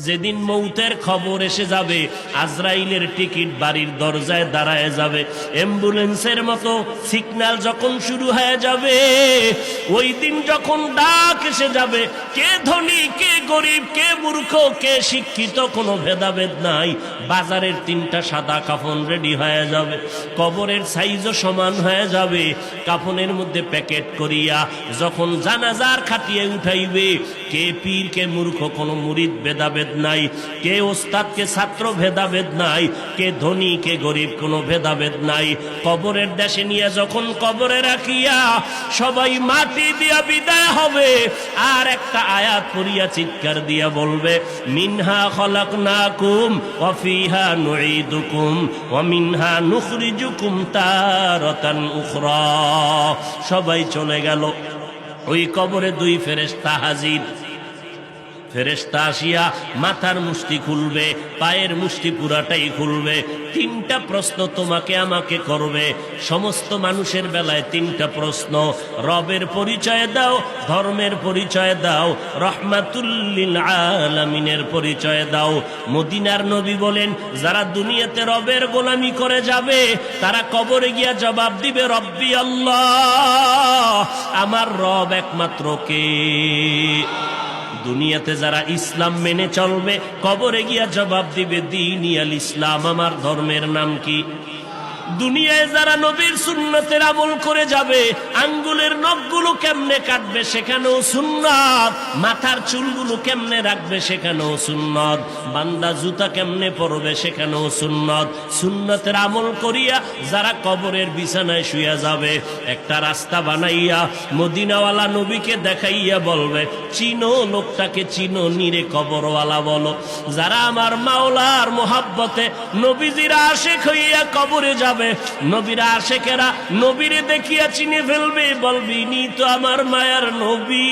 যেদিন মৌতের খবর এসে যাবে, আজরাইলের টিকিট বাড়ির দরজায় দাঁড়ায় যাবে, অ্যাম্বুলেন্সের মতো সিগন্যাল যখন শুরু হয়ে যাবে, ওই দিন যখন ডাক এসে যাবে, কে ধনী কে গরিব, কে মূর্খ কে শিক্ষিত কোনো ভেদাভেদ নাই। বাজারের 3টা সাদা কাফন রেডি হয়ে যাবে, কবরের সাইজও সমান হয়ে যাবে। কাফনের মধ্যে প্যাকেট করিয়া যখন জানাজার খাটিয়ে উঠাইবে, কে পীর কে মূর্খ কোনো মুরিদ ভেদাভেদ নাই, কে ওস্তাদ কে ছাত্র ভেদাভেদ নাই, কে ধনী কে গরিব কোনো ভেদাভেদ নাই। কবরের দেশে নিয়ে যখন কবরে রাখিয়া সবাই মাটি দিয়া বিদায় হবে, আর একটা আয়াত পড়িয়া চিৎকার দিয়া বলবে, মিনহা খলাকনাকুম ওয়া ফিহা নুঈদুকুম ওয়া মিনহা নুখরিজুকুম তারাতান উখরা। সবাই চলে গেল, ওই কবরে 2 ফেরেশতা হাজির। ফেরেশতা আসিয়া মাথার মুষ্টি খুলবে, পায়ের মুষ্টি পুরাটাই খুলবে। 3টা প্রশ্ন তোমাকে আমাকে করবে। সমস্ত মানুষের বেলায় 3টা প্রশ্ন। রবের পরিচয় দাও, ধর্মের পরিচয় দাও, রহমাতুল লিল আলামিনের পরিচয় দাও। মদিনার নবী বলেন, যারা দুনিয়াতে রবের গোলামি করে যাবে, তারা কবরে গিয়া জবাব দিবে, রব্বি আল্লাহ, আমার রব একমাত্র কে? দুনিয়াতে যারা ইসলাম মেনে চলবে, কবরে গিয়া জবাব দিবে, দীনি আল ইসলাম, আমার ধর্মের নাম কি? দুনিয়ায় যারা নবীর সুন্নতের আমল করে যাবে, আঙ্গুলের নখগুলো কেমনে কাটবে সেখানেও সুন্নাত, মাথার চুলগুলো কেমনে রাখবে সেখানেও সুন্নাত, বান্দা জুতা কেমনে পরবে সেখানেও সুন্নাত। সুন্নতের আমল করিয়া যারা কবরের বিছানায় শুয়ে যাবে, একটা রাস্তা বানাইয়া মদিনাওয়ালা নবীকে দেখাইয়া বলবে, চিনো লোকটাকে, চিনো নিরে কবরওয়ালা বলো। যারা আমার মাওলার মোহাব্বতে নবীজির আশিক হইয়া কবরে যাবে, নবীর আশিকেরা নবীরে দেখিয়া চিনে ফেলবে, বলবি নি তো আমার মায়ার নবী।